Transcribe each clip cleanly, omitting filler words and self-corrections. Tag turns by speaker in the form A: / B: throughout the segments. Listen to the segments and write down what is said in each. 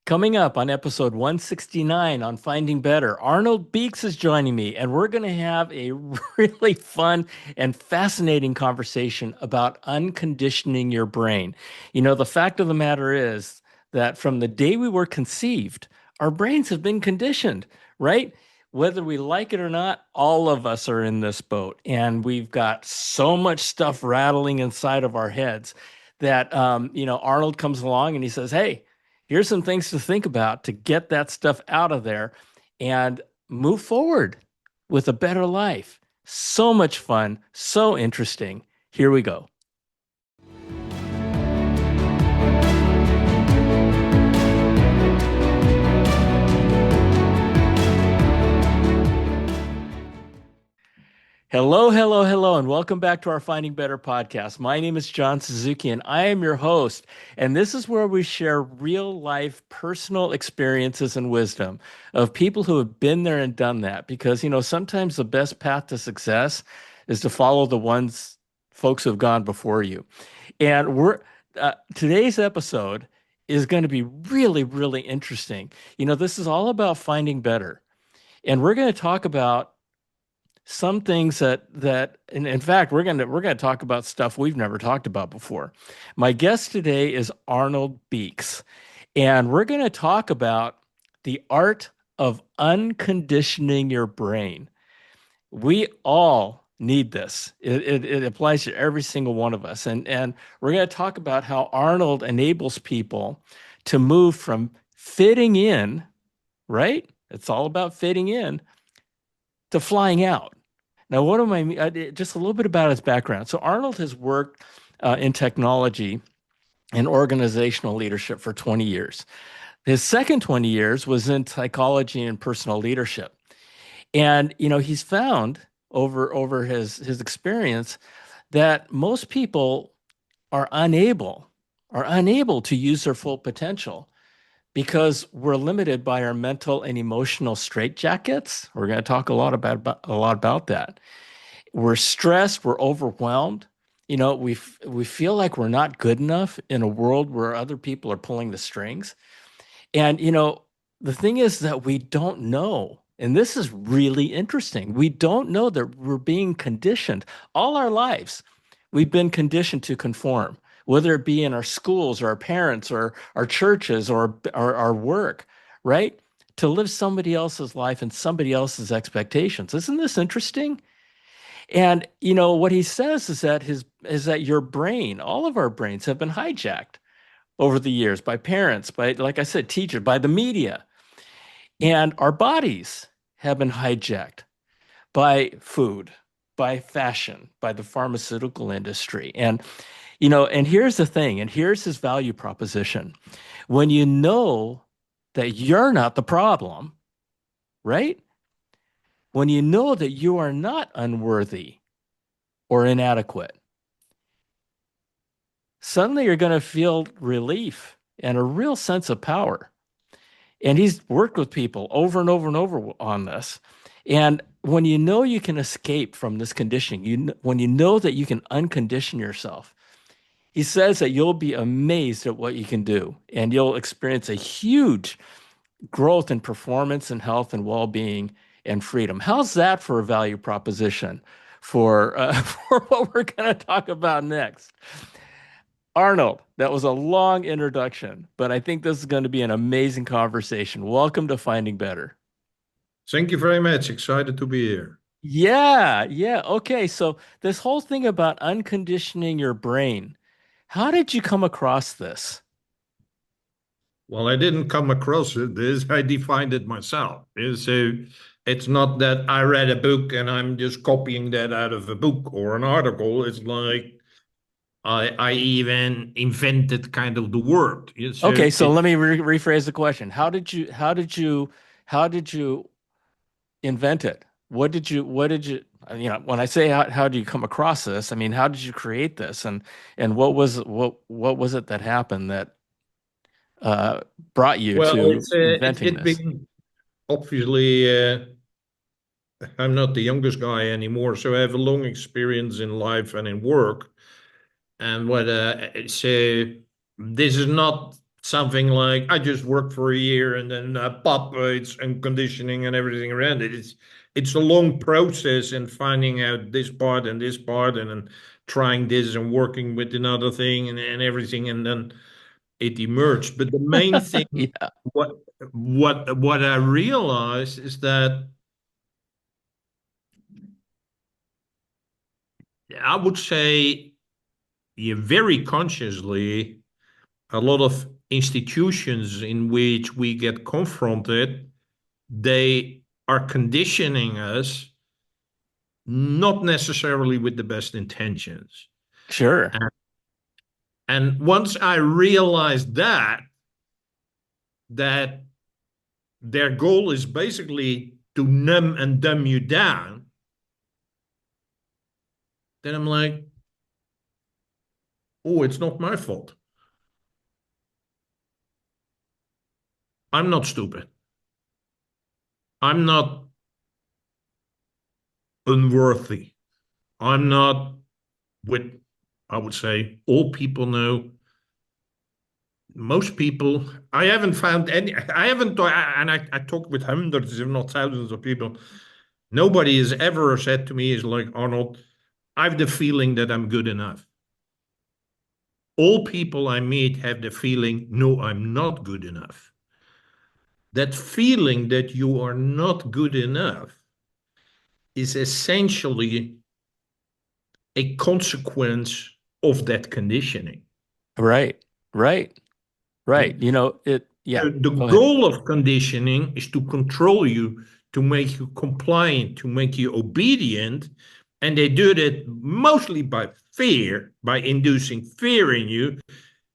A: Coming up on episode 169 on Finding Better, Arnold Beekes is joining me, and we're going to have a really fun and fascinating conversation about unconditioning your brain. The fact of the matter is that from the day we were conceived, our brains have been conditioned, right? Whether we like it or not, all of us are in this boat, and we've got so much stuff rattling inside of our heads that, Arnold comes along and he says, "Hey, here's some things to think about to get that stuff out of there and move forward with a better life." So much fun, so interesting. Here we go. Hello, hello, hello, and welcome back to our Finding Better podcast. My name is John Suzuki, and I am your host. And this is where we share real life personal experiences and wisdom of people who have been there and done that. Because, sometimes the best path to success is to follow the ones folks who have gone before you. And today's episode is going to be really, really interesting. This is all about finding better. And we're going to talk about some things that in fact we're going to talk about stuff we've never talked about before. My guest today is Arnold Beekes, and we're going to talk about the art of unconditioning your brain. We all need this. It applies to every single one of us, and we're going to talk about how Arnold enables people to move from fitting in, right? It's all about fitting in, to flying out. Now, what am I? Just a little bit about his background. So Arnold has worked in technology and organizational leadership for 20 years. His second 20 years was in psychology and personal leadership. And he's found over his experience that most people are unable to use their full potential because we're limited by our mental and emotional straitjackets. We're going to talk a lot about that. We're stressed, we're overwhelmed. We feel like we're not good enough in a world where other people are pulling the strings. And the thing is that we don't know. And this is really interesting. We don't know that we're being conditioned all our lives. We've been conditioned to conform, whether it be in our schools or our parents or our churches or our work, right? To live somebody else's life and somebody else's expectations. Isn't this interesting? And what he says is that your brain, all of our brains have been hijacked over the years by parents, by, like I said, teachers, by the media. And our bodies have been hijacked by food, by fashion, by the pharmaceutical industry. And here's the thing, and here's his value proposition. When you know that you're not the problem, right? When you know that you are not unworthy or inadequate, suddenly you're going to feel relief and a real sense of power. And he's worked with people over and over and over on this. And when you know you can escape from this conditioning, when you know that you can uncondition yourself, he says that you'll be amazed at what you can do, and you'll experience a huge growth in performance and health and well-being and freedom. How's that for a value proposition for for what we're going to talk about next? Arnold, that was a long introduction, but I think this is going to be an amazing conversation. Welcome to Finding Better.
B: Thank you very much. Excited to be here.
A: Yeah, yeah. Okay, so this whole thing about unconditioning your brain, how did you come across this?
B: Well, I didn't come across this. I defined it myself. It's not that I read a book and I'm just copying that out of a book or an article. It's like I even invented kind of the word.
A: Okay, so let me rephrase the question. How did you invent it? What did you, when I say how do you come across this, I mean, how did you create this? And what was it that happened that uh, brought you
B: well,
A: to inventing
B: it's
A: this?
B: been obviously. I'm not the youngest guy anymore, so I have a long experience in life and in work. And what it's this is not something like I just worked for a year and then pop, it's unconditioning and everything around it. It's a long process and finding out this part and then trying this and working with another thing and everything, and then it emerged. But the main thing,
A: Yeah,
B: what what I realized is that I would say, yeah, very consciously, a lot of institutions in which we get confronted, they are conditioning us not necessarily with the best intentions.
A: sure.
B: And, and once I realized that their goal is basically to numb and dumb you down, then I'm like, oh, it's not my fault. I'm not stupid. I'm not unworthy. I'm not with, I would say, all people know. Most people, I haven't found any, I haven't, and I talked with hundreds, if not thousands of people. Nobody has ever said to me, is like, Arnold, I have the feeling that I'm good enough. All people I meet have the feeling, no, I'm not good enough. That feeling that you are not good enough is essentially a consequence of that conditioning.
A: Right, right, right.
B: Yeah?
A: Yeah,
B: The
A: go ahead.
B: goal of conditioning is to control you, to make you compliant, to make you obedient. And they do that mostly by fear, by inducing fear in you.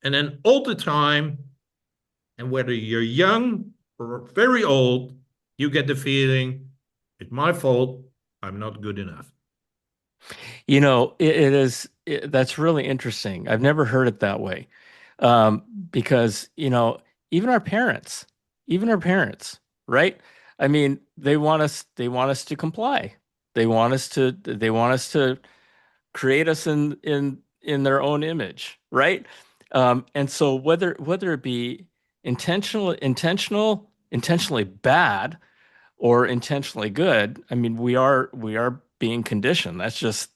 B: And then all the time, and whether you're young or very old, you get the feeling, it's my fault, I'm not good enough.
A: That's really interesting. I've never heard it that way. Because, even our parents, even our parents, right? I mean, they want us to comply. They want us to create us in their own image, right? And so whether it be intentionally bad or intentionally good, I mean, we are being conditioned. That's just,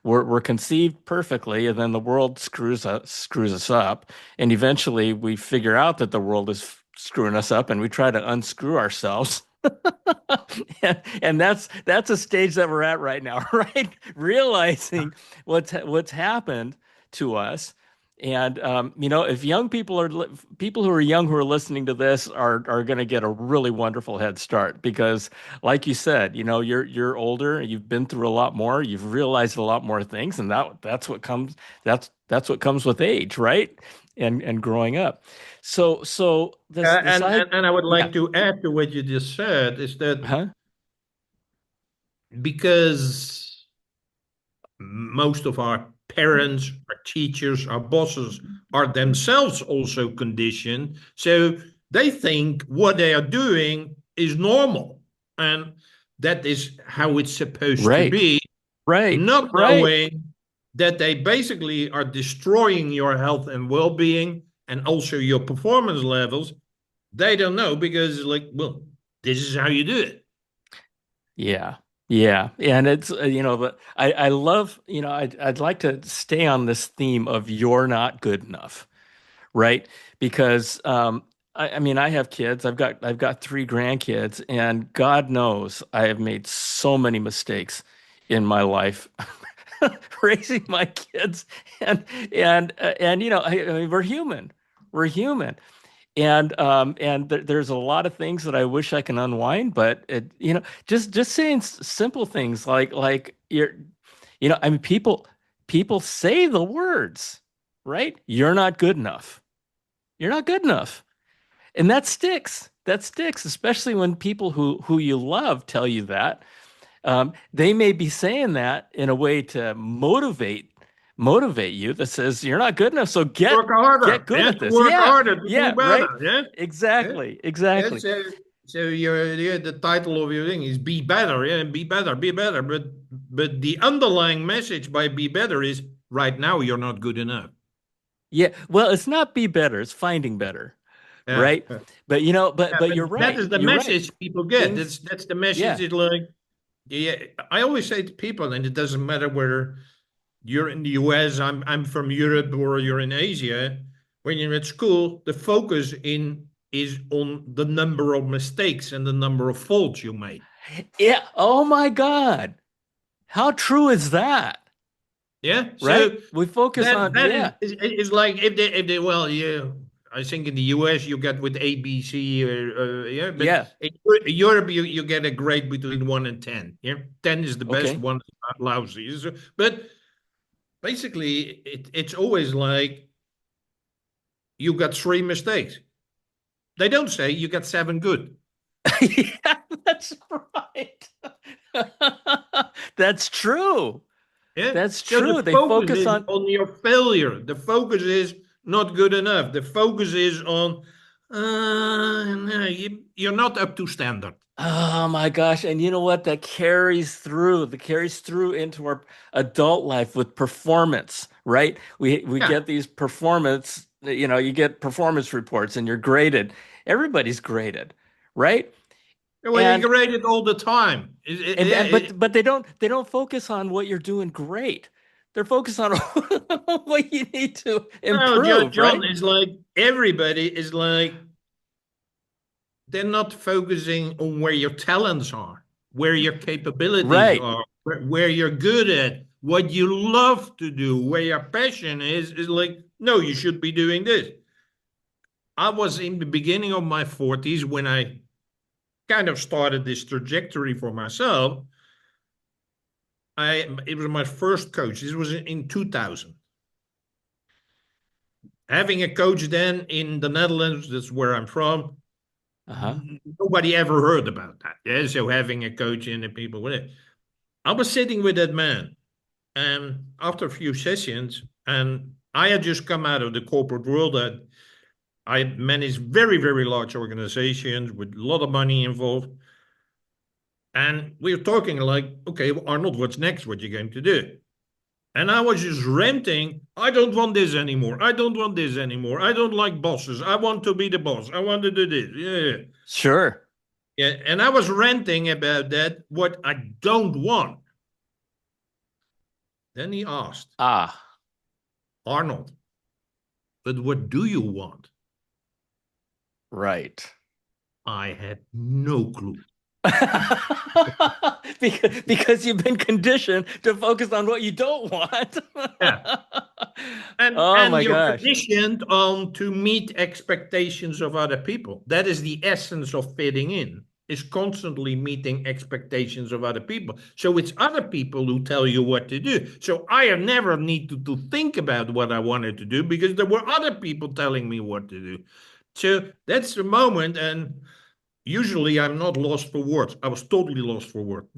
A: we're conceived perfectly, and then the world screws us up, and eventually we figure out that the world is screwing us up, and we try to unscrew ourselves. And that's a stage that we're at right now, right? Realizing what's happened to us. And if young people who are young who are listening to this are going to get a really wonderful head start because, like you said, you're older, you've been through a lot more, you've realized a lot more things, and that's what comes with age, right? And growing up. So this I
B: And I would
A: yeah,
B: like to add to what you just said is that
A: huh?
B: because most of our parents, our teachers, our bosses are themselves also conditioned. So they think what they are doing is normal. And that is how it's supposed to
A: Right.
B: be,
A: Right,
B: not
A: right.
B: knowing that they basically are destroying your health and well being and also your performance levels. They don't know because, like, well, this is how you do it.
A: Yeah. Yeah. And it's, but I love, I'd like to stay on this theme of you're not good enough, right? Because I mean, I have kids. I've got three grandkids, and God knows I have made so many mistakes in my life raising my kids. And I mean, we're human. We're human. And there's a lot of things that I wish I can unwind, but just saying simple things like I mean, people say the words, right? You're not good enough. You're not good enough, and that sticks. That sticks, especially when people who you love tell you that. They may be saying that in a way to motivate you that says you're not good enough, so
B: Work
A: get
B: harder.
A: good
B: Yeah,
A: at
B: to
A: this.
B: work
A: Yeah,
B: harder, to do
A: yeah, right.
B: better. Yeah. Yeah.
A: Exactly,
B: Yeah.
A: exactly.
B: So the title of your thing is be better. Yeah, be better, be better. But the underlying message by be better is right now you're not good enough.
A: Yeah. Well, it's not be better, it's finding better,
B: Yeah.
A: right? But but
B: But
A: you're
B: that
A: right.
B: is the
A: You're right.
B: message people get.
A: Things,
B: That's the message.
A: yeah.
B: Is like, yeah. I always say to people, and it doesn't matter whether you're in the US, I'm from Europe, or you're in Asia. When you're at school, the focus in is on the number of mistakes and the number of faults you make.
A: Yeah. Oh my God. How true is that?
B: Yeah.
A: Right?
B: So
A: We focus
B: that
A: on,
B: that
A: yeah.
B: is like if they well, yeah. I think in the US you get with ABC, yeah, but
A: Yeah.
B: in Europe you get a grade between 1 and 10. Yeah, 10 is the best,
A: Okay.
B: 1 is not lousy. So, but basically, it's always like you got 3 mistakes. They don't say you got 7 good.
A: Yeah, that's right. That's true.
B: Yeah.
A: That's
B: So the
A: true. They
B: focus
A: focus
B: is
A: on,
B: on your failure. The focus is not good enough. The focus is on no, you're not up to standard.
A: oh my gosh. And you know what? That carries through. That carries through into our adult life with performance, right? We
B: Yeah.
A: get these performance, you get performance reports and you're graded. Everybody's graded, right?
B: Well, you
A: And
B: grade it all the time.
A: and but they don't focus on what you're doing great. They're focused on what you need to
B: no,
A: improve,
B: John
A: right?
B: is like everybody is like they're not focusing on where your talents are, where your capabilities
A: Right.
B: are, where you're good at, what you love to do, where your passion is like, no, you should be doing this. I was in the beginning of my 40s when I kind of started this trajectory for myself. It was my first coach. This was in 2000. Having a coach then in the Netherlands, that's where I'm from,
A: Uh-huh.
B: nobody ever heard about that. Yeah, so having a coach and the people with it. I was sitting with that man, and after a few sessions, and I had just come out of the corporate world. That I managed very, very large organizations with a lot of money involved. And we were talking like, okay, Arnold, what's next? What are you going to do? And I was just ranting, I don't want this anymore. I don't want this anymore. I don't like bosses. I want to be the boss. I want to do this. Yeah.
A: Sure.
B: Yeah. And I was ranting about that, what I don't want. Then he asked,
A: Ah,
B: Arnold, but what do you want?
A: right.
B: I had no clue.
A: Because you've been conditioned to focus on what you don't want.
B: Yeah. And
A: Oh
B: and
A: my
B: you're
A: gosh.
B: conditioned on to meet expectations of other people. That is the essence of fitting in, is constantly meeting expectations of other people. So it's other people who tell you what to do. So I have never needed to think about what I wanted to do because there were other people telling me what to do. So that's the moment. And usually I'm not lost for words. I was totally lost for words.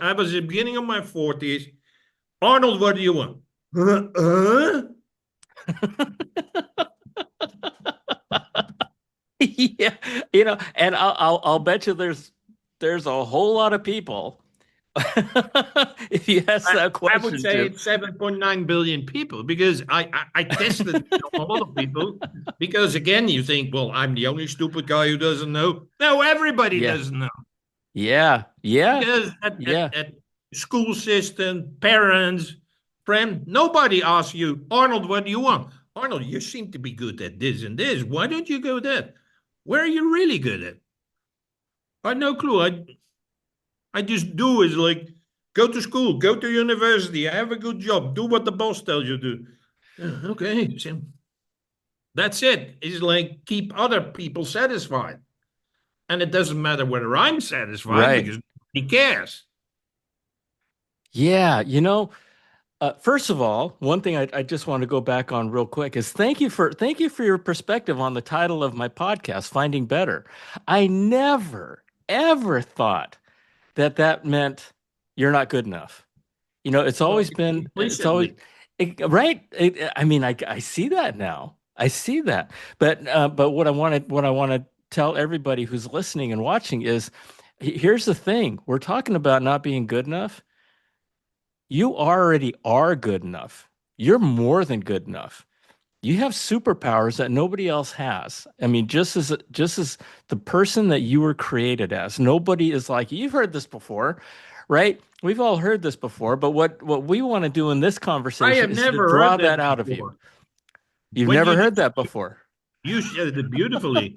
B: I was at the beginning of my 40s. Arnold, what do you want?
A: Yeah, and I'll bet you there's a whole lot of people if you ask that
B: I would
A: question
B: say
A: to.
B: it's 7.9 billion people because I tested it on a lot of people. Because again, you think, well, I'm the only stupid guy who doesn't know. No, everybody
A: Yeah.
B: doesn't know.
A: Yeah. Yeah.
B: Because
A: Yeah.
B: at school system, parents, friend, nobody asks you, Arnold, what do you want? Arnold, you seem to be good at this and this. Why don't you go that? Where are you really good at? I had no clue. I just do is like go to school, go to university, have a good job, do what the boss tells you to do. Okay, so that's it. It's like keep other people satisfied. And it doesn't matter whether I'm satisfied
A: Right.
B: because he cares.
A: Yeah. First of all, one thing I just want to go back on real quick is thank you for your perspective on the title of my podcast, Finding Better. I never ever thought that meant you're not good enough. It's
B: Well,
A: always been it's always
B: implicitly.
A: right. I mean, I see that now. I see that. But what I want to tell everybody who's listening and watching is here's the thing. We're talking about not being good enough. You already are good enough. You're more than good enough. You have superpowers that nobody else has. I mean, just as the person that you were created as, nobody is like you. You've heard this before, right? We've all heard this before, but what we want to do in this
B: I
A: conversation
B: have
A: is to
B: never
A: draw
B: heard
A: that
B: that
A: out of you.
B: before.
A: You've
B: When
A: never heard that before.
B: you said it beautifully.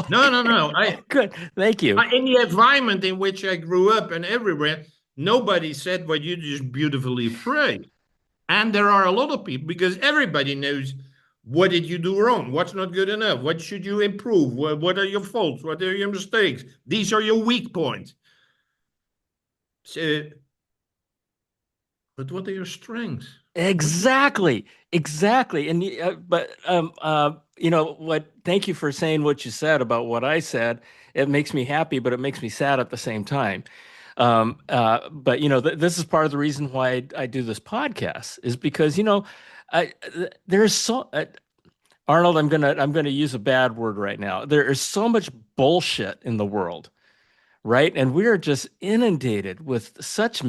B: No, no,
A: Okay.
B: no.
A: Oh, good. Thank you.
B: In the environment in which I grew up and everywhere, nobody said what you just beautifully phrased. And there are a lot of people because everybody knows what did you do wrong, what's not good enough, what should you improve, what are your faults, what are your mistakes. These are your weak points. So, but what are your strengths? What do
A: Exactly. Exactly. And but you know what? Thank you for saying what you said about what I said. It makes me happy, but it makes me sad at the same time. But you know, this is part of the reason why I do this podcast is because there's so Arnold. I'm gonna use a bad word right now. There is so much bullshit in the world, right? And we are just inundated with such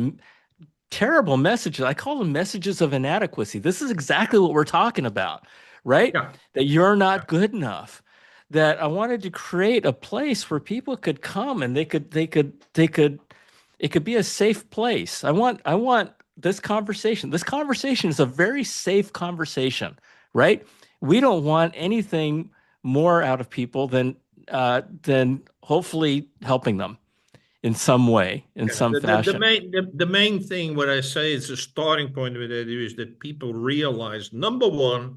A: terrible messages. I call them messages of inadequacy. This is exactly what we're talking about, right?
B: yeah,
A: That you're
B: yeah.
A: not good enough. That I wanted to create a place where people could come and it could be a safe place. I want this conversation. This conversation is a very safe conversation, right? We don't want anything more out of people than hopefully helping them in some way, in
B: Yeah,
A: some fashion.
B: the main thing what I say is the starting point with it is that people realize number one,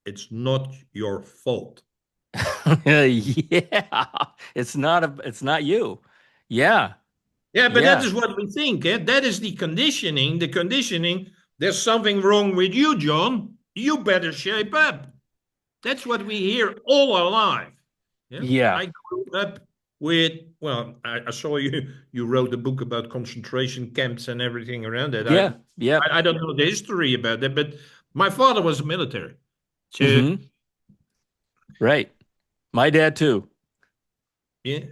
B: it's not your fault.
A: Yeah, it's not you. Yeah,
B: Yeah, but that
A: yeah,
B: is what we think. Eh? That is the conditioning. The conditioning. There's something wrong with you, John. You better shape up. That's what we hear all our life. Yeah,
A: yeah,
B: I grew up with. Well, I saw you wrote a book about concentration camps and everything around that.
A: yeah, yeah.
B: I don't know the history about that, but my father was military. So
A: Hmm. Right. My dad too.
B: yeah,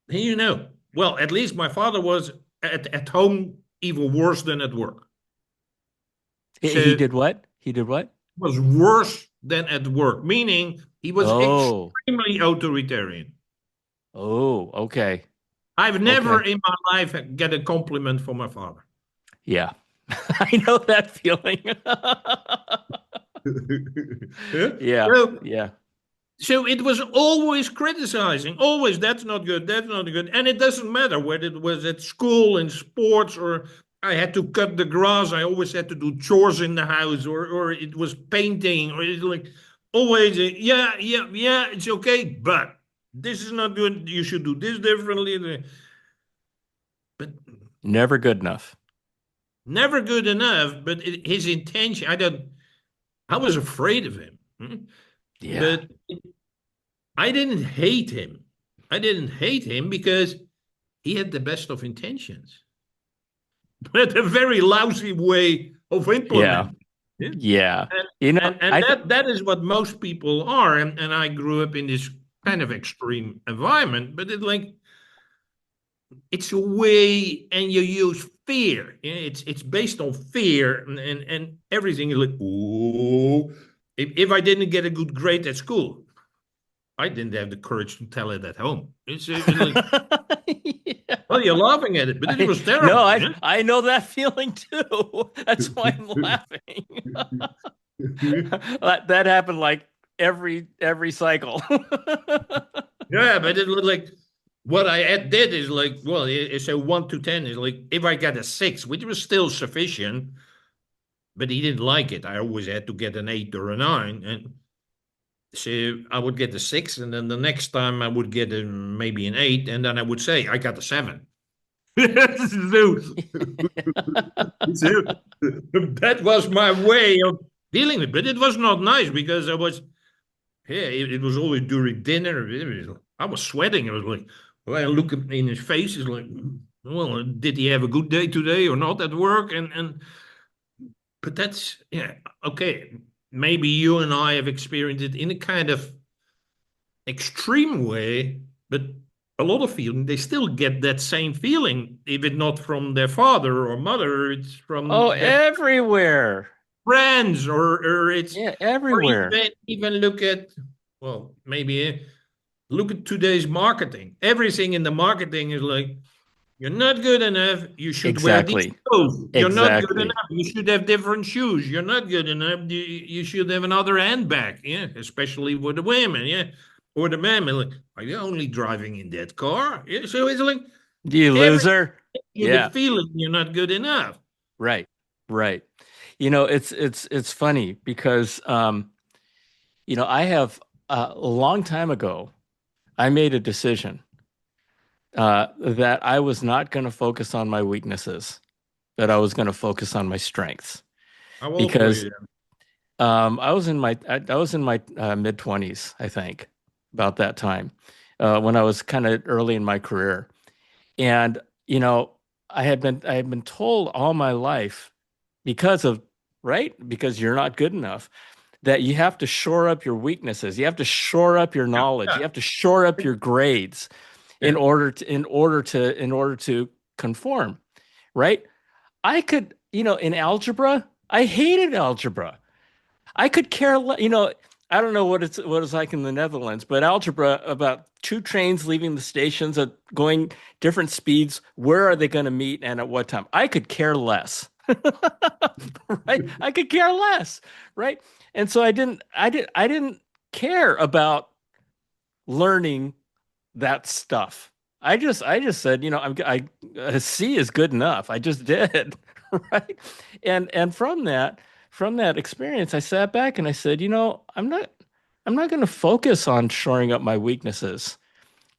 B: you know. Well, at least my father was at home even worse than at work.
A: He
B: So
A: did what? He did what?
B: was worse than at work, meaning he was
A: Oh,
B: extremely authoritarian.
A: oh, okay,
B: I've never
A: okay.
B: in my life get a compliment from my father.
A: Yeah, I know that feeling.
B: Yeah?
A: Yeah,
B: So,
A: yeah,
B: so it was always criticizing, always that's not good. And it doesn't matter whether it was at school, in sports, or I had to cut the grass. I always had to do chores in the house, or it was painting, or it's like always, yeah, it's okay, but this is not good. You should do this differently. But
A: never good enough.
B: never good enough. But his intention, I was afraid of him.
A: Yeah,
B: But I didn't hate him. I didn't hate him because he had the best of intentions, but a very lousy way of
A: yeah,
B: implementing. Yeah.
A: yeah.
B: And,
A: You know,
B: and
A: I th
B: that is what most people are. And I grew up in this kind of extreme environment, but it's a way, and you use fear. Yeah, it's based on fear, and everything is like, oh, if I didn't get a good grade at school, I didn't have the courage to tell it at home. It's like, well,
A: Yeah.
B: you're laughing at it, but it was
A: No,
B: terrible. Yeah.
A: I know that feeling too. That's why I'm laughing. That happened like every cycle.
B: Yeah, but it looked like what I did is like, well, it's a 1 to 10 is like if I got a 6, which was still sufficient, but he didn't like it. I always had to get an 8 or a 9, and so I would get a 6, and then the next time I would get maybe an 8, and then I would say I got a 7. So, so that was my way of dealing with it, but it was not nice because yeah, it was always during dinner. I was sweating. I was like, well, I look in his face. It's like, well, did he have a good day today or not at work? But that's yeah, okay. Maybe you and I have experienced it in a kind of extreme way, but a lot of feeling they still get that same feeling, if it not from their father or mother, it's
A: Oh,
B: from their
A: everywhere.
B: friends, or it's,
A: Yeah,
B: or
A: everywhere.
B: even look at, well, maybe look at today's marketing. Everything in the marketing is like, you're not good enough. You should wear these
A: Exactly.
B: clothes. You're not good
A: Exactly.
B: enough. You should have different shoes. You're not good enough. You should have another handbag. Yeah, especially with the women. Yeah, or the men. Like, are you only driving in that car? Yeah, so it's like
A: You
B: every
A: loser.
B: you the
A: Yeah.
B: feeling you're not good enough.
A: Right. Right. It's funny because I have a long time ago, I made a decision that I was not going to focus on my weaknesses, that I was going to focus on my strengths
B: How old were
A: because
B: you?
A: I was in my mid 20s, I think, about that time, when I was kind of early in my career. And, I had been told all my life because of, right? Because you're not good enough, that you have to shore up your weaknesses. You have to shore up your
B: Yeah,
A: knowledge.
B: yeah,
A: You have to shore up your grades
B: yeah.
A: in order to conform, right? I could, in algebra, I hated algebra. I could care less, I don't know what it's like in the Netherlands, but algebra about two trains leaving the stations at going different speeds, where are they going to meet and at what time? I could care less. Right? I could care less, right? And so I didn't care about learning that stuff. I just said, a C is good enough. I just did, right? And from that experience, I sat back and I said, I'm not going to focus on shoring up my weaknesses.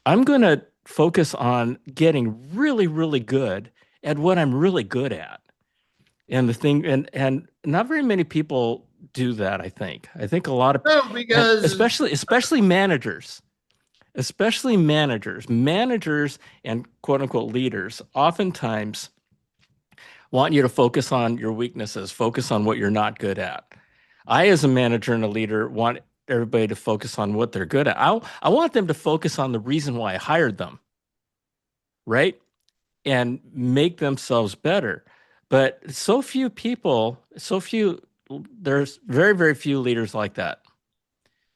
A: I'm going to focus on getting really, really good at what I'm really good at. And the thing, and not very many people do that, I think. I think a lot of,
B: No,
A: and
B: because
A: especially managers and quote unquote leaders oftentimes want you to focus on your weaknesses, focus on what you're not good at. I, as a manager and a leader, want everybody to focus on what they're good at. I want them to focus on the reason why I hired them, right? And make themselves better. But there's very, very few leaders like that,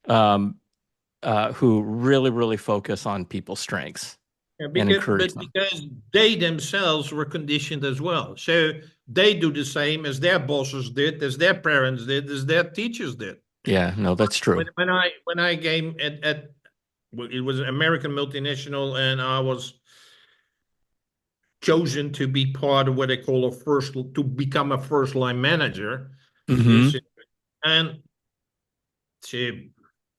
A: um, who really, really focus on people's strengths
B: yeah,
A: and encourage
B: but
A: them.
B: because they themselves were conditioned as well. So they do the same as their bosses did, as their parents did, as their teachers did.
A: Yeah, no, that's true.
B: When I came at well, it was an American multinational, and I was chosen to be part of what they call to become a first line manager. Is
A: Hmm.
B: and to,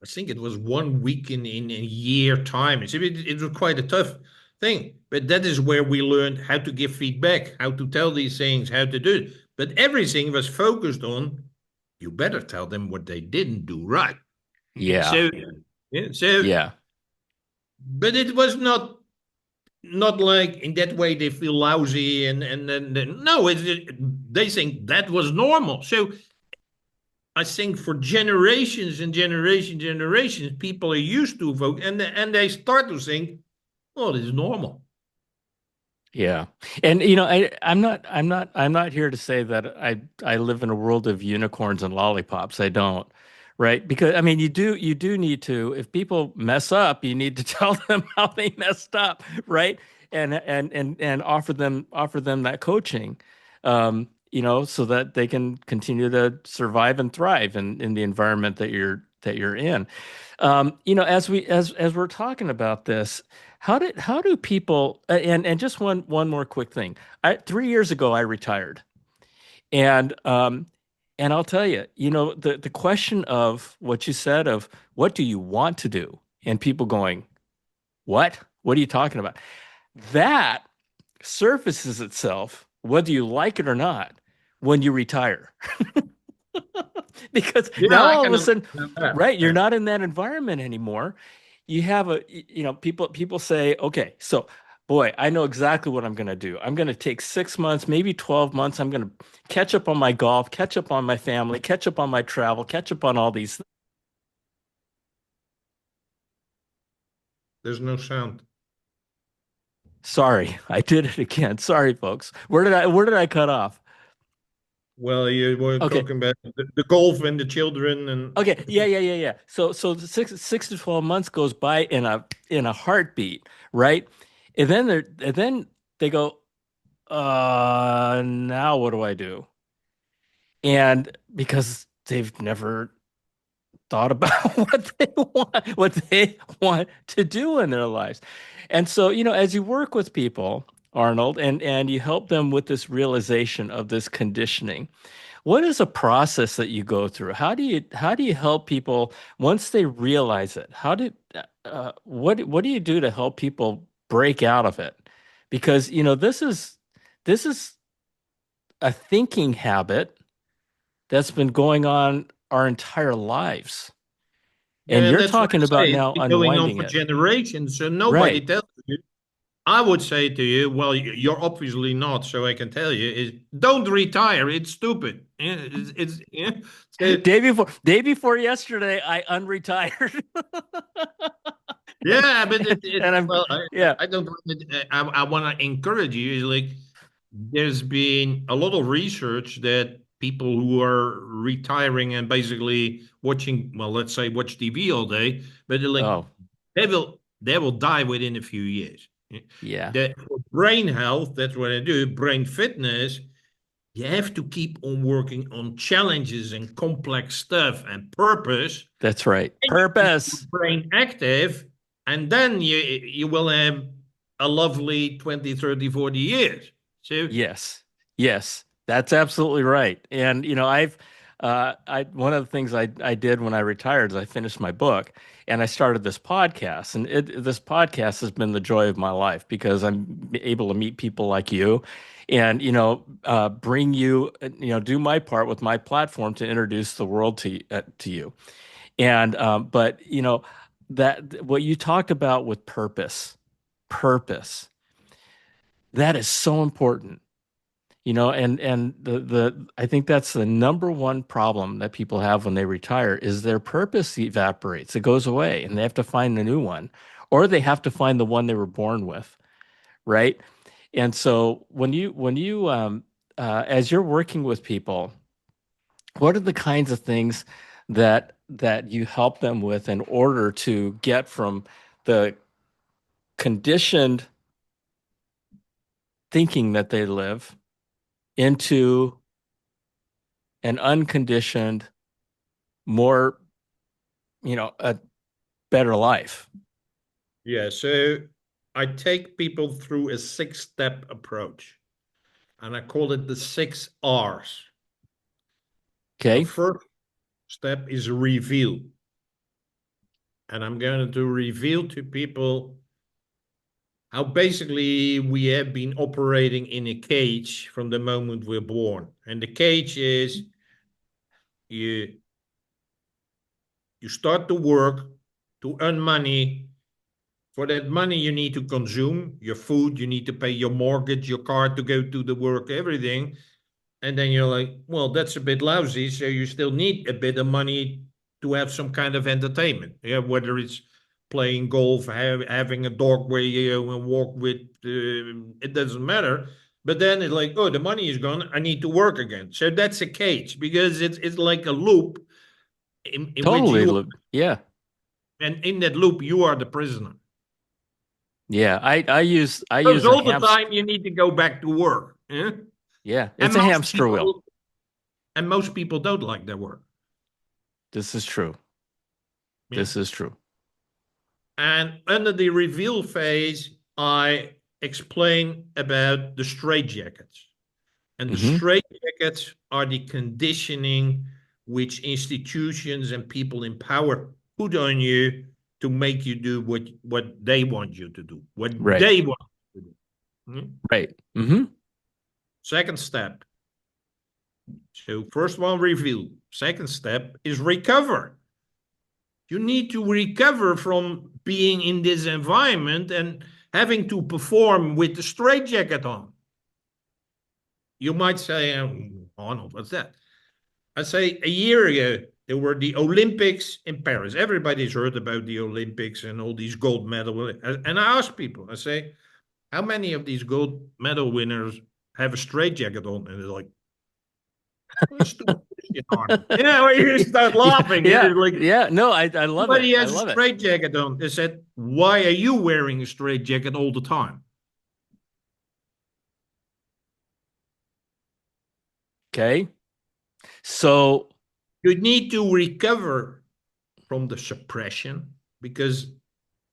B: I think it was 1 week in a year time. It was quite a tough thing, but that is where we learned how to give feedback, how to tell these things, how to do it. But everything was focused on, you better tell them what they didn't do right.
A: Yeah,
B: So, yeah, so,
A: yeah,
B: but it was not like in that way they feel lousy and no, they think that was normal. So I think for generations and generations, people are used to vote, and they start to think, "Oh, this is normal."
A: yeah. And I'm not here to say that I live in a world of unicorns and lollipops. I don't, right? Because I mean, you do need to, if people mess up, you need to tell them how they messed up, right? And offer them that coaching, so that they can continue to survive and thrive in the environment that you're in. As we're talking about this, how do people, and just one more quick thing. 3 years ago I retired, and I'll tell you, the question of what you said of what do you want to do, and people going, what are you talking about? That surfaces itself, whether you like it or not, when you retire. Because
B: Yeah,
A: now
B: I
A: all of
B: can
A: a sudden,
B: understand that.
A: right, you're
B: Yeah.
A: not in that environment anymore. You have people say, okay, so boy, I know exactly what I'm going to do. I'm going to take 6 months, maybe 12 months. I'm going to catch up on my golf, catch up on my family, catch up on my travel, catch up on all these.
B: There's no sound.
A: Sorry, I did it again. Sorry, folks. Where did I cut off?
B: Well, you were
A: Okay.
B: talking about the golf and the children and
A: Okay. Yeah. So the 6 to 12 months goes by in a heartbeat, right? And then they go, now what do I do? And because they've never thought about what they want to do in their lives. And so, as you work with people, Arnold, and you help them with this realization of this conditioning, what is a process that you go through? How do you help people once they realize it? What do you do to help people break out of it? Because, this is a thinking habit that's been going on our entire lives. And
B: yeah, and
A: you're
B: that's what I
A: talking about
B: say. It's
A: now
B: been going on
A: unwinding
B: for
A: it.
B: generations, so nobody
A: Right.
B: tells you. I would say to you, well, you're obviously not, so I can tell you, is don't retire. It's stupid. Yeah, yeah. So,
A: Day before yesterday, I unretired. and,
B: yeah, but
A: and I'm
B: well,
A: yeah.
B: I don't. I want to encourage you. Is like there's been a lot of research that people who are retiring and basically watching, well, let's say watch TV all day, but they're like
A: Oh,
B: they will die within a few years.
A: yeah.
B: That for brain health, that's what I do. Brain fitness, you have to keep on working on challenges and complex stuff and purpose,
A: That's right.
B: and you keep your
A: Purpose.
B: brain active, and then you will have a lovely 20, 30, 40 years. So
A: Yes. Yes. That's absolutely right. And I one of the things I did when I retired is I finished my book and I started this podcast. And this podcast has been the joy of my life because I'm able to meet people like you and bring you do my part with my platform to introduce the world to you. And but that what you talked about with purpose, that is so important. And the I think that's the number one problem that people have when they retire is their purpose evaporates. It goes away and they have to find a new one, or they have to find the one they were born with, right? And so when you as you're working with people, what are the kinds of things that you help them with in order to get from the conditioned thinking that they live into an unconditioned, more, a better life?
B: yeah, so I take people through a 6 step approach, and I call it the 6 R's. The
A: Okay.
B: first step is reveal, and I'm going to reveal to people how basically we have been operating in a cage from the moment we're born. And the cage is you you start to work to earn money. For that money, you need to consume your food, you need to pay your mortgage, your car to go to the work, everything. And then you're like, well, that's a bit lousy. So you still need a bit of money to have some kind of entertainment. Yeah, whether it's playing golf, having a dog where you walk with, it doesn't matter. But then it's like, oh, the money is gone. I need to work again. So that's a cage because it's like a loop in which
A: Totally.
B: you,
A: Yeah.
B: and in that loop, you are the prisoner.
A: Yeah. I use
B: Because
A: a
B: all the
A: hamster.
B: time you need to go back to work. Yeah?
A: Yeah.
B: And
A: It's a hamster wheel.
B: most people don't like their work.
A: This is true.
B: Yeah.
A: This is true.
B: And under the reveal phase, I explain about the straitjackets. And the
A: Hmm.
B: straitjackets are the conditioning which institutions and people in power put on you to make you do what they want you to do, what
A: Right.
B: they want you to do. Hmm?
A: Right. Hmm.
B: Second step. So, first one, reveal. Second step is recover. You need to recover from being in this environment and having to perform with the straitjacket on. You might say, Arnold, what's that? I say a year ago, there were the Olympics in Paris. Everybody's heard about the Olympics and all these gold medals. And I ask people, I say, how many of these gold medal winners have a straitjacket on? And they're like, What a stupid question, Arnold. Yeah, well, you start
A: Yeah,
B: laughing.
A: yeah,
B: It's like
A: yeah. No, I love it.
B: somebody
A: I
B: has a
A: love it.
B: straitjacket on. They said, "Why are you wearing a straitjacket all the time?"
A: Okay. So,
B: You need to recover from the suppression because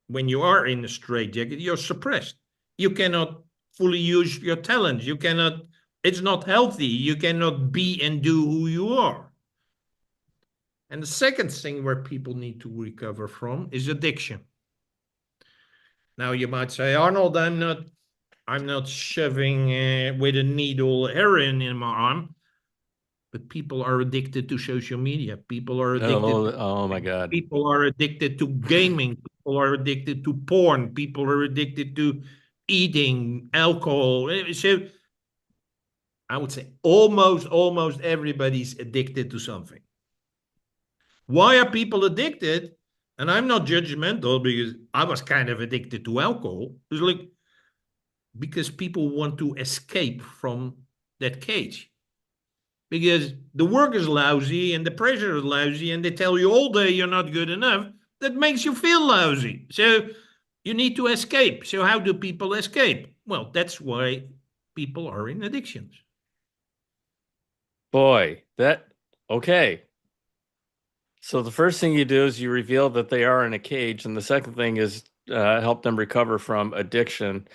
B: when you are in a straitjacket, you're suppressed. You cannot fully use your talents. You cannot, it's not healthy. You cannot be and do who you are. And the second thing where people need to recover from is addiction. Now you might say, Arnold, I'm not shoving with a needle heroin in my arm, but people are addicted to social media. People are addicted
A: oh,
B: to
A: oh my God.
B: people are addicted to gaming. People are addicted to porn. People are addicted to eating, alcohol. So I would say almost everybody's addicted to something. Why are people addicted? And I'm not judgmental because I was kind of addicted to alcohol. It's like because people want to escape from that cage. Because the work is lousy and the pressure is lousy, and they tell you all day you're not good enough. That makes you feel lousy. So you need to escape. So, how do people escape? Well, that's why people are in addictions.
A: Boy, okay. So the first thing you do is you reveal that they are in a cage, and the second thing is help them recover from addictions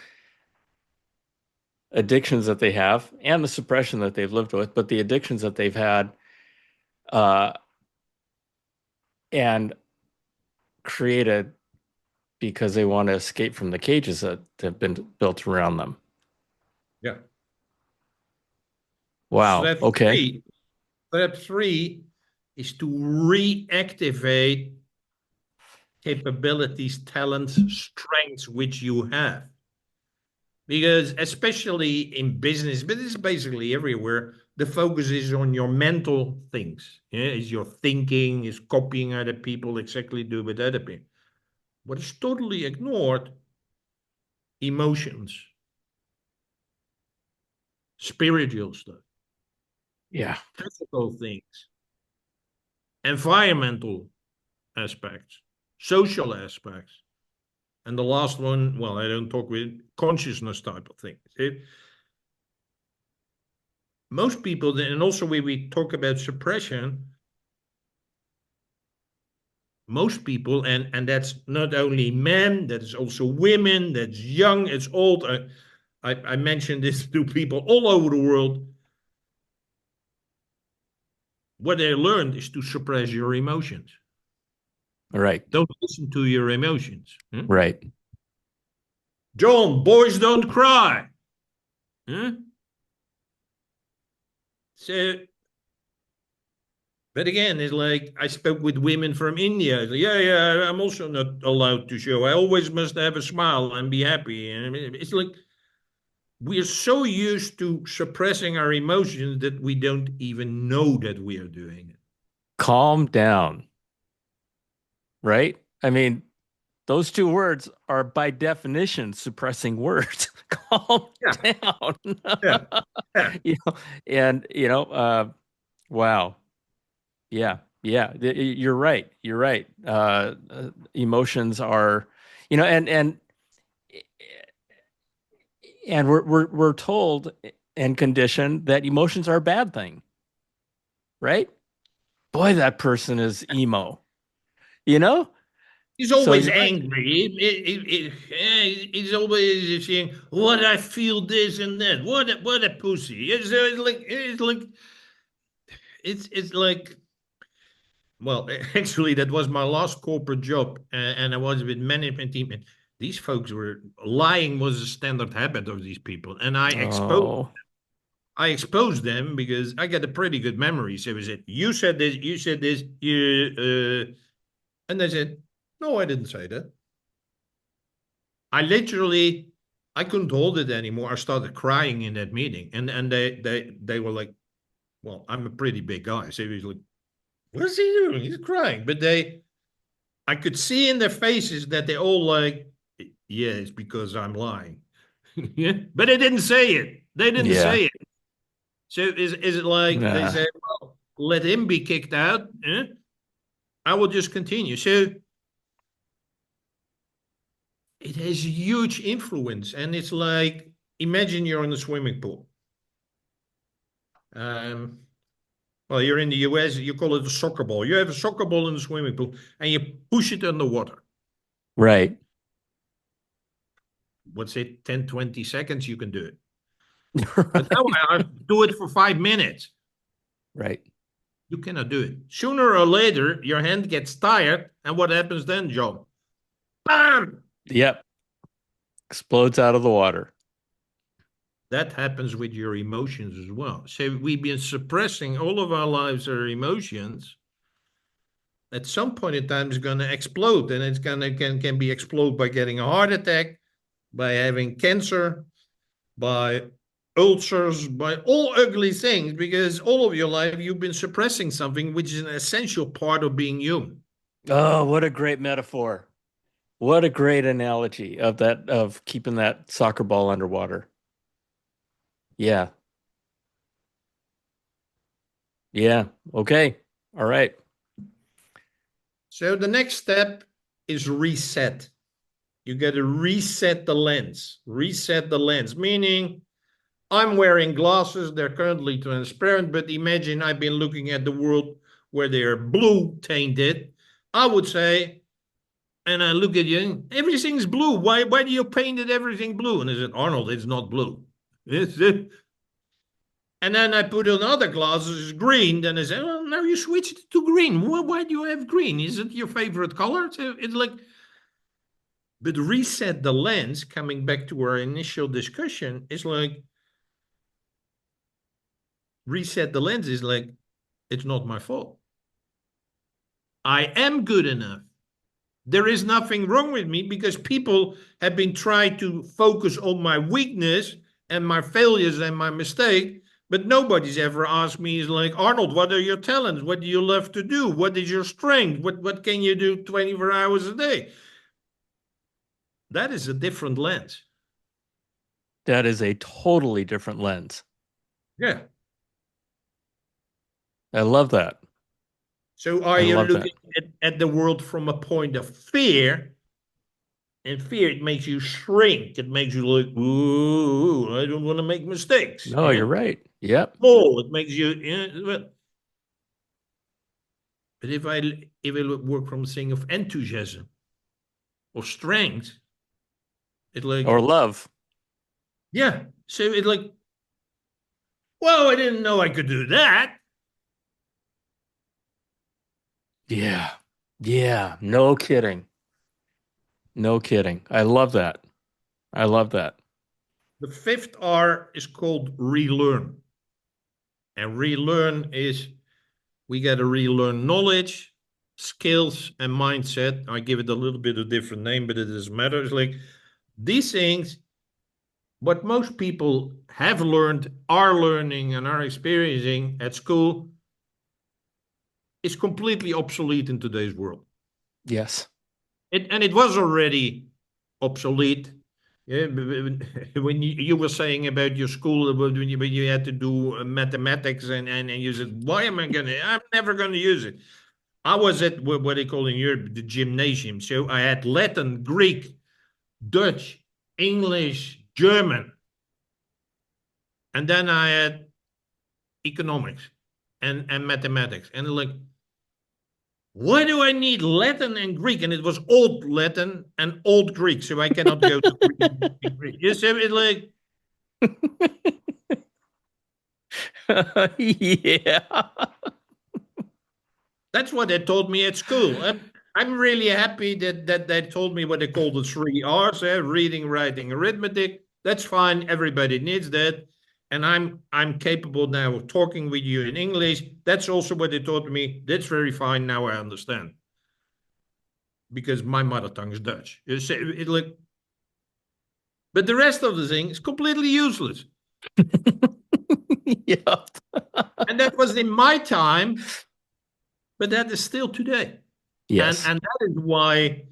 A: that they have, and the suppression that they've lived with, but the addictions that they've had, uh, and created because they want to escape from the cages that have been built around them.
B: Yeah.
A: Wow.
B: Step
A: Okay.
B: three. Step three is to reactivate capabilities, talents, strengths which you have. Because especially in business, but it's basically everywhere, the focus is on your mental things. Yeah, is your thinking, is copying other people, exactly do with other people. What is totally ignored, emotions, spiritual stuff,
A: Yeah.
B: physical things, environmental aspects, social aspects. And the last one, well, I don't talk with consciousness type of things. Most people, and also when we talk about suppression, most people, and that's not only men, that's also women, that's young, it's old. I mentioned this to people all over the world. What they learned is to suppress your emotions.
A: Right.
B: Don't listen to your emotions. Hmm?
A: Right.
B: John, boys don't cry. Huh? So, but again, it's like I spoke with women from India. Like, yeah, I'm also not allowed to show. I always must have a smile and be happy. And it's like we are so used to suppressing our emotions that we don't even know that we are doing it.
A: Calm down. Right. I mean, those two words are by definition suppressing words. Calm
B: Yeah,
A: down.
B: yeah, yeah.
A: You know, and wow. Yeah. Yeah. You're right. You're right. Emotions are, and we're told and conditioned that emotions are a bad thing, right? Boy, that person is emo, you know?
B: He's
A: So
B: always
A: you're right.
B: angry. He's always saying, "What I feel this and that. What a pussy." It's like well, actually, that was my last corporate job, and I was with management team. And these folks were lying was a standard habit of these people, and I exposed.
A: Oh,
B: I exposed them because I got a pretty good memory. So I said, "You said this. You said this. And they said, "No, I didn't say that." I literally, I couldn't hold it anymore. I started crying in that meeting, and they were like, "Well, I'm a pretty big guy." So he was like, "What's he doing? He's crying." But I could see in their faces that they all like, "Yeah, it's because I'm lying." Yeah, but they didn't say it. They didn't
A: yeah.
B: say it. So is it like they
A: Nah.
B: say, well, let him be kicked out? I will just continue. So it has huge influence. And it's like, imagine you're in a swimming pool. Um, well, you're in the US, you call it a soccer ball. You have a soccer ball in the swimming pool and you push it underwater.
A: Right.
B: What's it, 10, 20 seconds? You can do it. But now
A: Right.
B: I do it for 5 minutes.
A: Right.
B: You cannot do it. Sooner or later, your hand gets tired. And what happens then, John? Bam!
A: Yep. Explodes out of the water.
B: That happens with your emotions as well. So we've been suppressing all of our lives, our emotions. At some point in time, it's going to explode, and it's going to can be explode by getting a heart attack, by having cancer, by ulcers, by all ugly things. Because all of your life you've been suppressing something which is an essential part of being human.
A: Oh, what a great metaphor. What a great analogy of that, of keeping that soccer ball underwater. Yeah. Yeah. Okay. All right.
B: So the next step is reset. You got to reset the lens. Reset the lens, meaning I'm wearing glasses. They're currently transparent, but imagine I've been looking at the world where they are blue tainted. I would say, and I look at you, everything's blue. Why do you painted everything blue? And I said, Arnold, it's not blue. It's it. And then I put on other glasses, it's green. Then I said, well, now you switched it to green. Why do you have green? Is it your favorite color? So it's like, but reset the lens, coming back to our initial discussion, is like, reset the lens is like, it's not my fault. I am good enough. There is nothing wrong with me because people have been trying to focus on my weakness and my failures and my mistake, but nobody's ever asked me, is like, Arnold, what are your talents? What do you love to do? What is your strength? What can you do 24 hours a day? That is a different lens.
A: That is a totally different lens.
B: Yeah.
A: I love that.
B: So are
A: I
B: you
A: love that.
B: looking at the world from a point of fear? And fear, it makes you shrink. It makes you like, ooh, I don't want to make mistakes.
A: No, you're right. Yep.
B: Small, it makes you. But if I work from a thing of enthusiasm or strength, it like,
A: Or love.
B: yeah. So it like, well, I didn't know I could do that.
A: Yeah. Yeah. No kidding. No kidding. I love that. I love that.
B: The fifth R is called relearn. And relearn is we got to relearn knowledge, skills, and mindset. I give it a little bit of different name, but it doesn't matter. It's like these things, what most people have learned, are learning, and are experiencing at school is completely obsolete in today's world.
A: Yes.
B: And it was already obsolete. Yeah, when you were saying about your school, when you had to do mathematics, and you said, why am I going to, I'm never going to use it. I was at what they call in Europe the gymnasium. So I had Latin, Greek, Dutch, English, German. And then I had economics and mathematics. And like, why do I need Latin and Greek? And it was old Latin and old Greek, so I cannot go to Greek. You see, it like
A: Yeah.
B: that's what they told me at school. I'm really happy that they told me what they call the three R's: reading, writing, arithmetic. That's fine. Everybody needs that, and I'm capable now of talking with you in English. That's also what they taught me. That's very fine. Now I understand because my mother tongue is Dutch. It like, but the rest of the thing is completely useless.
A: Yeah.
B: And that was in my time, but that is still today.
A: Yes.
B: And that is why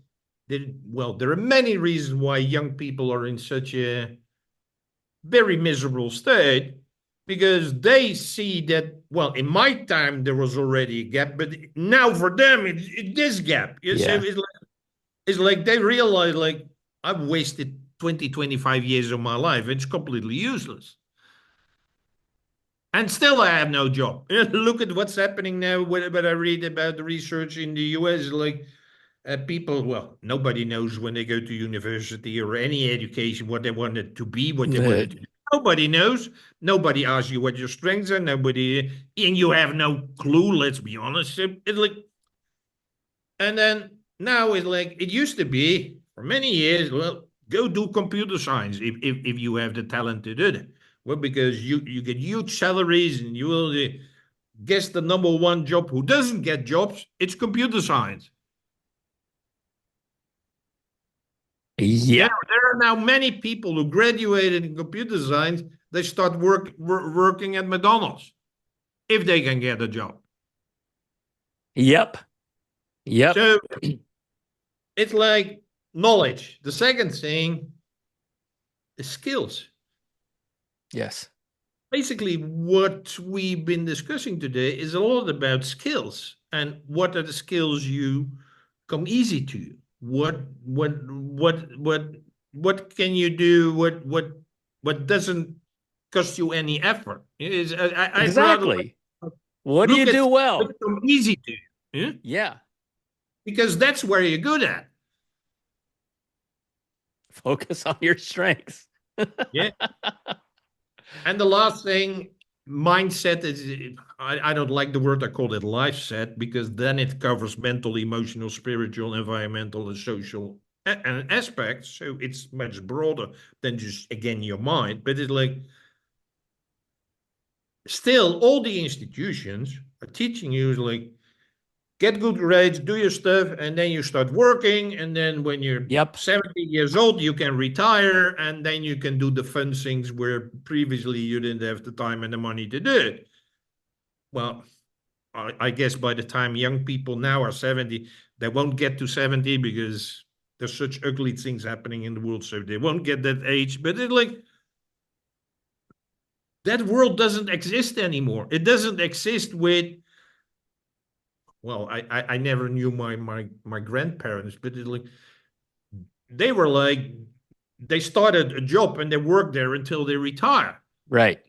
B: there are many reasons why young people are in such a very miserable state. because they see that, well, in my time there was already a gap, but now for them it's this gap.
A: Yeah.
B: It's like they realize, like, I've wasted 20, 25 years of my life. It's completely useless. And still I have no job. Look at what's happening now. When I read about the research in the US, like, people, well, nobody knows when they go to university or any education what they wanted to be, what they wanted to do. Nobody knows. Nobody asks you what your strengths are. Nobody, and you have no clue. Let's be honest. It's like, and then now it's like it used to be for many years. Well, go do computer science if you have the talent to do that. Well, because you get huge salaries and you will guess the number one job who doesn't get jobs. It's computer science.
A: Yeah.
B: There are now many people who graduated in computer science. They start working at McDonald's if they can get a job.
A: Yep. Yep.
B: So it's like knowledge. The second thing is skills.
A: Yes.
B: Basically, what we've been discussing today is a lot about skills and what are the skills you come easy to you. What can you do? What doesn't cost you any effort? I'd rather
A: Exactly. What do you
B: look at
A: do
B: what
A: well?
B: come easy to you, yeah?
A: Yeah.
B: Because that's where you're good at.
A: Focus on your strengths.
B: Yeah. And the last thing, mindset is, I don't like the word, I call it life set, because then it covers mental, emotional, spiritual, environmental, and social aspects. So it's much broader than just, again, your mind. But it's like, still, all the institutions are teaching you is like, get good grades, do your stuff, and then you start working. And then when you're
A: Yep.
B: 70 years old, you can retire, and then you can do the fun things where previously you didn't have the time and the money to do it. Well, I guess by the time young people now are 70, they won't get to 70 because there's such ugly things happening in the world, so they won't get that age. But it's like, that world doesn't exist anymore. It doesn't exist with, well, I never knew my grandparents, but it's like, they were like, they started a job and they worked there until they retire.
A: Right.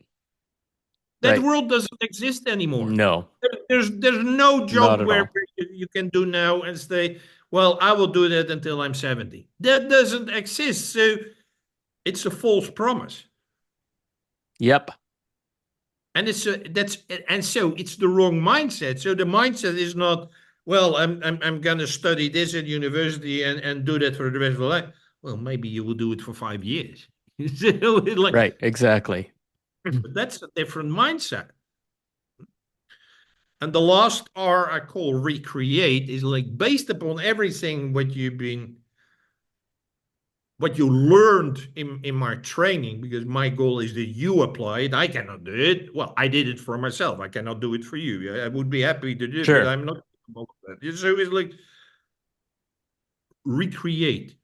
B: That
A: Right.
B: world doesn't exist anymore.
A: No,
B: There's no
A: not
B: job
A: at
B: where
A: all.
B: you can do now and say, well, I will do that until I'm 70. That doesn't exist. So it's a false promise.
A: Yep.
B: And so it's the wrong mindset. So the mindset is not, well, I'm gonna study this at university and do that for the rest of my life. Well, maybe you will do it for 5 years. So like,
A: Right. Exactly.
B: but that's a different mindset. And the last R I call recreate is like based upon everything what you learned in my training, because my goal is that you apply it. I cannot do it. Well, I did it for myself. I cannot do it for you. I would be happy to do it, but
A: Sure.
B: I'm not capable of that. So it's like recreate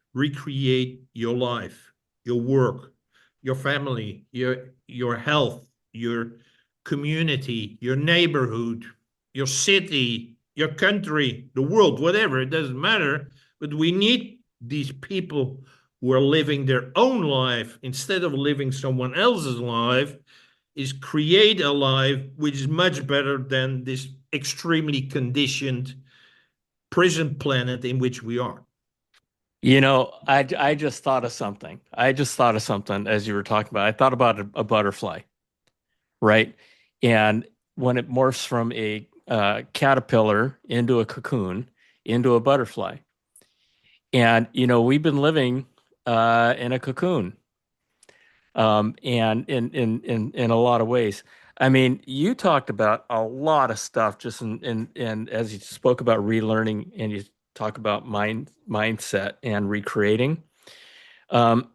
B: your life, your work, your family, your health, your community, your neighborhood, your city, your country, the world, whatever, it doesn't matter. But we need these people who are living their own life instead of living someone else's life, is create a life which is much better than this extremely conditioned prison planet in which we are.
A: I just thought of something. I just thought of something as you were talking about. I thought about a butterfly, right? And when it morphs from a caterpillar into a cocoon, into a butterfly. And, we've been living in a cocoon, and in a lot of ways. I mean, you talked about a lot of stuff just in as you spoke about relearning and you talk about mindset and recreating. Um,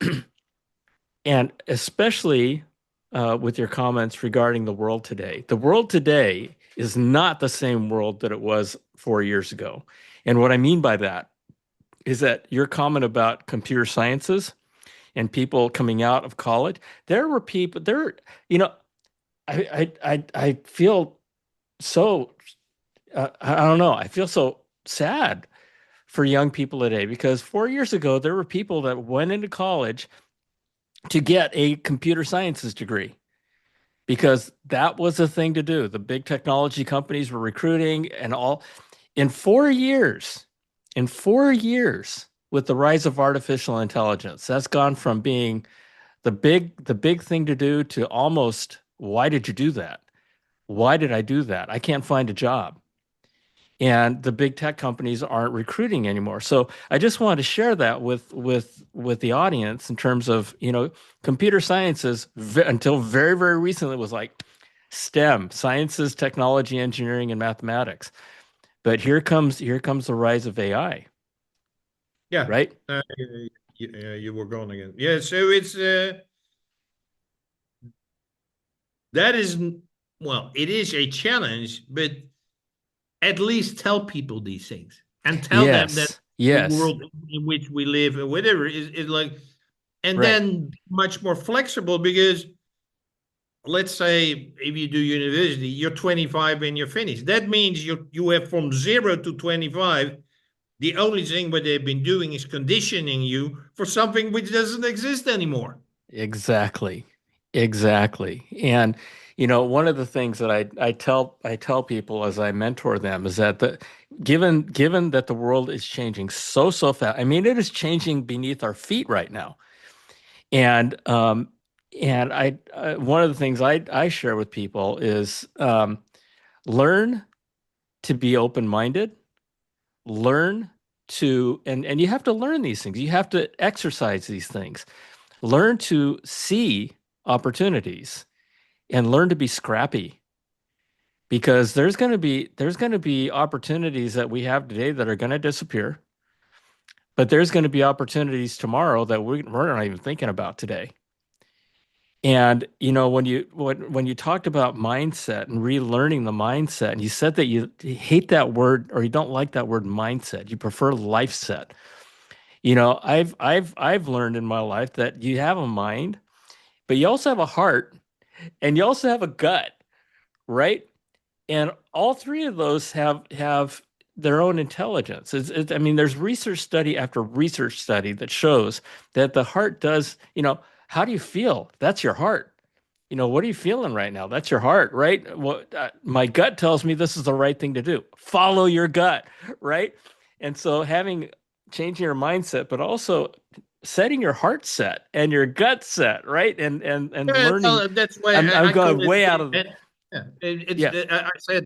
A: and especially with your comments regarding the world today. The world today is not the same world that it was 4 years ago. And what I mean by that is that your comment about computer sciences and people coming out of college, there were people there, you know, I feel so I don't know. I feel so sad for young people today because 4 years ago there were people that went into college to get a computer sciences degree because that was the thing to do. The big technology companies were recruiting and all. In 4 years, in 4 years, with the rise of artificial intelligence, that's gone from being the big thing to do to almost, why did you do that? Why did I do that? I can't find a job. And the big tech companies aren't recruiting anymore. So I just wanted to share that with the audience in terms of, computer sciences until very, very recently was like STEM, sciences, technology, engineering, and mathematics. But here comes the rise of AI,
B: Yeah,
A: right?
B: you were gone again. Yeah, so it's that is well, it is a challenge, but at least tell people these things and tell them that
A: Yes.
B: the
A: Yes.
B: world in which we live or whatever is like, and
A: Right.
B: then much more flexible because let's say if you do university, you're 25 and you're finished. That means you have from 0 to 25. The only thing what they've been doing is conditioning you for something which doesn't exist anymore.
A: Exactly. Exactly. And one of the things that I tell people as I mentor them is that given that the world is changing so fast. I mean, it is changing beneath our feet right now. And one of the things I share with people is learn to be open-minded, learn and you have to learn these things. You have to exercise these things. Learn to see opportunities and learn to be scrappy because there's going to be opportunities that we have today that are going to disappear, but there's going to be opportunities tomorrow that we're not even thinking about today. And when you talked about mindset and relearning the mindset, and you said that you hate that word or you don't like that word mindset, you prefer life set. I've learned in my life that you have a mind, but you also have a heart and you also have a gut, right? And all three of those have their own intelligence. I mean, there's research study after research study that shows that the heart does, how do you feel? That's your heart. What are you feeling right now? That's your heart, right? My gut tells me this is the right thing to do. Follow your gut, right? And so changing your mindset, but also setting your heart set and your gut set, right? And
B: Yeah,
A: learning.
B: well, that's why
A: I'm
B: I call
A: going
B: it.
A: way out of the,
B: Yeah,
A: yeah,
B: I said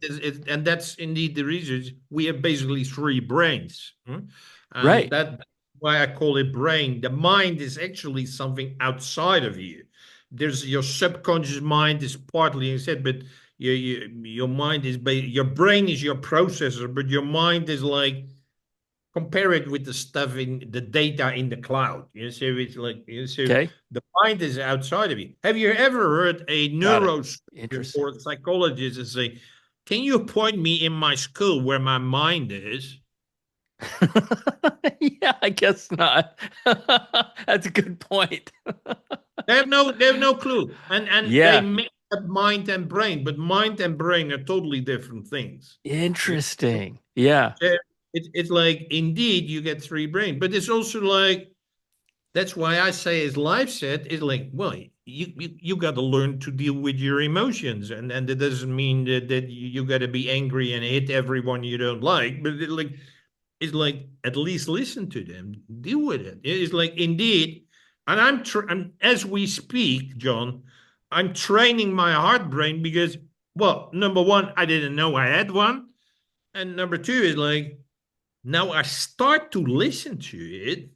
B: and that's indeed the reason we have basically three brains, and
A: right.
B: that's why I call it brain. The mind is actually something outside of you. There's your subconscious mind is partly instead, but your mind is your brain is your processor, but your mind is like compare it with the stuff in the data in the cloud. So it's like so
A: Okay.
B: the mind is outside of you. Have you ever heard a
A: Got it.
B: neurosurgeon
A: Interesting.
B: or a psychologist say, "Can you point me in my skull where my mind is?"
A: Yeah, I guess not. That's a good point.
B: They have no clue, and they
A: Yeah.
B: make up mind and brain, but mind and brain are totally different things. Yeah.
A: Interesting. Yeah.
B: So it's like indeed you get three brains, but it's also like that's why I say his life set is like, well, you got to learn to deal with your emotions, and that doesn't mean that you got to be angry and hit everyone you don't like, but it's like at least listen to them, deal with it. It's like indeed, and I'm as we speak, John, I'm training my heart brain because, well, number one, I didn't know I had one, and number two is like now I start to listen to it.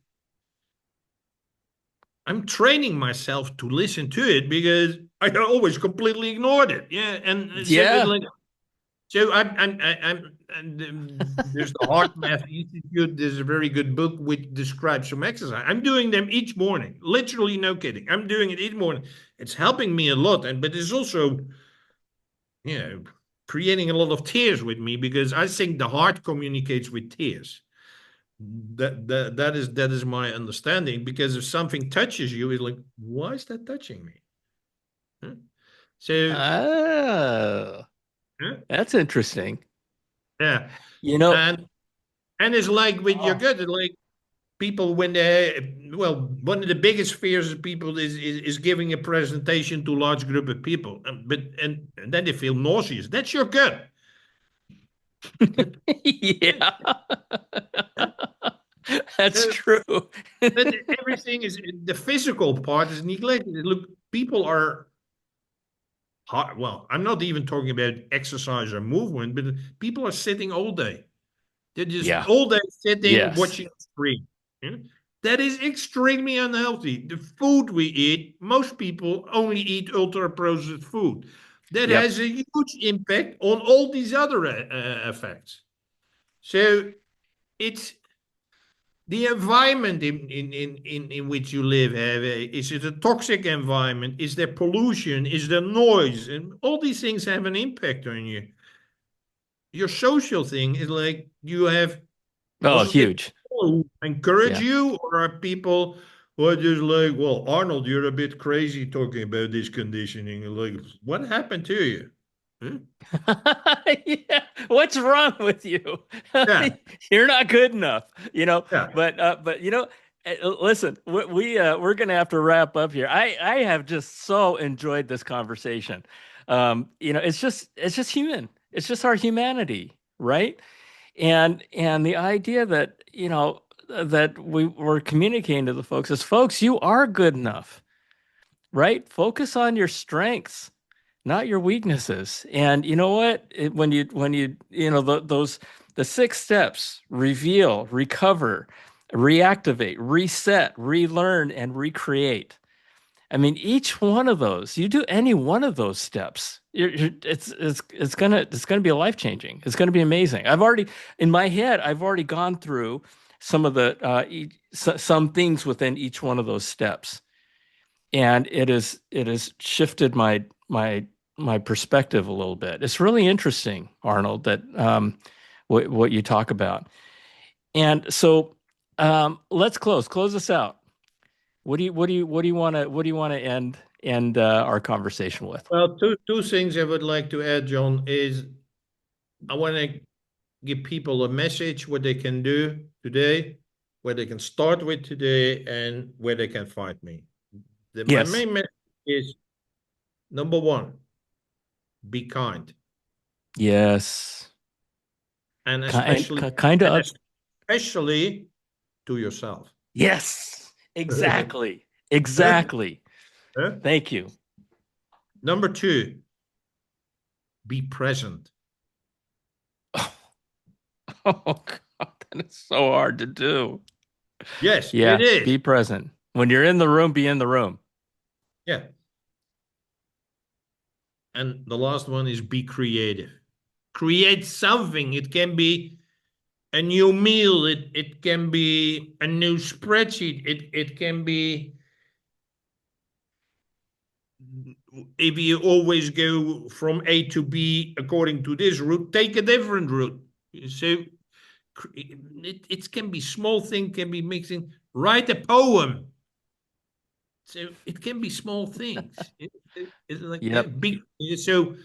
B: I'm training myself to listen to it because I always completely ignored it. Yeah, and so it's
A: Yeah.
B: like so I'm and there's the Heart Math Institute. There's a very good book which describes some exercise. I'm doing them each morning. Literally, no kidding. I'm doing it each morning. It's helping me a lot, and but it's also you know creating a lot of tears with me because I think the heart communicates with tears. That is my understanding because if something touches you, it's like, why is that touching me? Huh? So,
A: Oh,
B: huh?
A: that's interesting.
B: Yeah,
A: You know,
B: and it's like with your
A: oh,
B: gut, like people when they well, one of the biggest fears of people is giving a presentation to a large group of people, but and then they feel nauseous. That's your gut.
A: yeah,
B: Uh,
A: that's true.
B: But everything is the physical part is neglected. Look, people are hard. Well, I'm not even talking about exercise or movement, but people are sitting all day. They're just
A: Yeah.
B: all day sitting,
A: Yes.
B: watching a screen. Yeah? That is extremely unhealthy. The food we eat, most people only eat ultra processed food. That
A: Yep.
B: has a huge impact on all these other effects. So it's the environment in which you live. Is it a toxic environment? Is there pollution? Is there noise? And all these things have an impact on you. Your social thing is like you have
A: Oh,
B: positive
A: huge.
B: people who encourage
A: Yeah.
B: you, or are people who are just like, well, Arnold, you're a bit crazy talking about this conditioning. Like, what happened to you? Huh?
A: Yeah. What's wrong with you?
B: Yeah,
A: You're not good enough, you know.
B: yeah.
A: But listen, we're gonna have to wrap up here. I have just so enjoyed this conversation. It's just human. It's just our humanity, right? And the idea that that we're communicating to the folks is, folks, you are good enough, right? Focus on your strengths, not your weaknesses. And you know what? Those the 6 steps: reveal, recover, reactivate, reset, relearn, and recreate. I mean, each one of those, you do any one of those steps, it's gonna be life changing. It's gonna be amazing. I've already in my head, I've already gone through some of the some things within each one of those steps, and it has shifted my perspective a little bit. It's really interesting, Arnold, that what you talk about. And so let's close us out. What do you want to end our conversation with?
B: Well, two things I would like to add, John, is I want to give people a message what they can do today, where they can start with today, and where they can find me. My
A: Yes.
B: main message is number one, be kind,
A: Yes.
B: and
A: Kind
B: especially
A: kind
B: and
A: of.
B: especially to yourself.
A: Yes. Exactly.
B: Huh?
A: Exactly.
B: Huh?
A: Thank you.
B: Number two, be present.
A: Oh God, that is so hard to do.
B: Yes, it
A: Yeah,
B: is.
A: be present. When you're in the room, be in the room.
B: Yeah. And the last one is be creative. Create something. It can be a new meal. It can be a new spreadsheet. It can be, if you always go from A to B according to this route, take a different route. So it can be small thing, can be mixing. Write a poem. So it can be small things. It's like
A: Yep.
B: so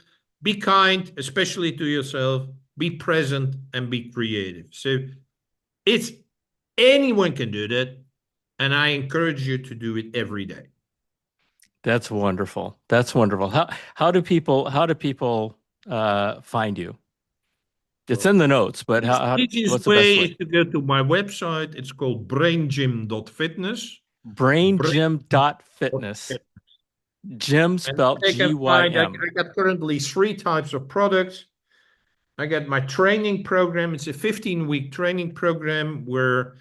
B: be kind, especially to yourself. Be present and be creative. So it's anyone can do that, and I encourage you to do it every day.
A: That's wonderful. That's wonderful. How do people find you? It's
B: Well,
A: in the notes, but
B: easiest
A: what's the best
B: way
A: way?
B: is to go to my website. It's called braingym.fitness. Brain
A: Braingym.fitness. Gym
B: And
A: spelled
B: they can find,
A: GYM.
B: I got currently 3 types of products. I got my training program. It's a 15-week training program where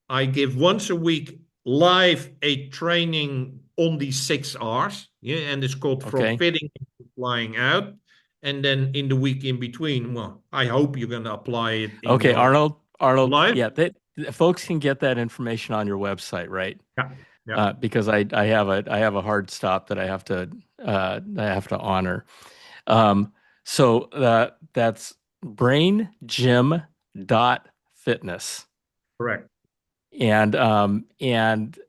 B: I give once a week live a training on these 6 R's. Yeah, and it's called From
A: Okay.
B: Fitting to Flying Out. And then in the week in between, well, I hope you're going to apply it in
A: Okay,
B: your
A: Arnold. Arnold.
B: life.
A: Yeah, folks can get that information on your website, right?
B: Yeah, yeah,
A: Because I have a hard stop that I have to honor. So that's braingym.fitness.
B: correct.
A: and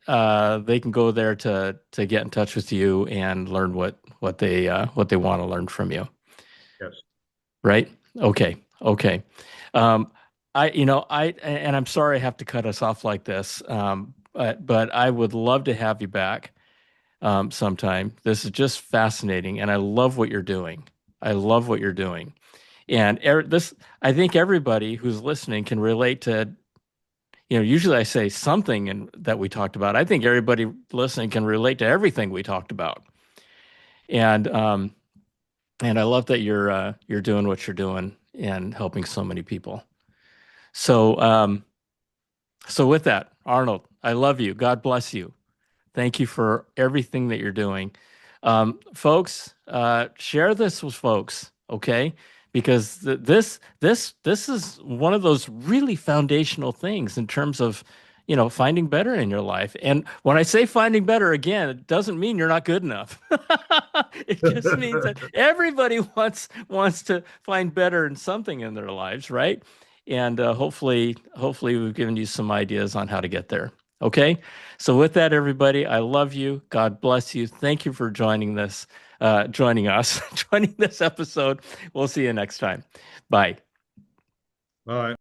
A: they can go there to get in touch with you and learn what they want to learn from you.
B: Yes.
A: Right? Okay. Okay. Um, and I'm sorry I have to cut us off like this, but I would love to have you back sometime. This is just fascinating, and I love what you're doing. I love what you're doing. And I think everybody who's listening can relate to, usually I say something that we talked about. I think everybody listening can relate to everything we talked about. And and I love that you're doing what you're doing and helping so many people. So so with that, Arnold, I love you. God bless you. Thank you for everything that you're doing. Folks, share this with folks, okay? Because this is one of those really foundational things in terms of, finding better in your life. And when I say finding better, again, it doesn't mean you're not good enough. It just means that everybody wants to find better in something in their lives, right? And hopefully we've given you some ideas on how to get there. Okay. So with that, everybody, I love you. God bless you. Thank you for joining us, joining this episode. We'll see you next time. Bye.
B: Bye.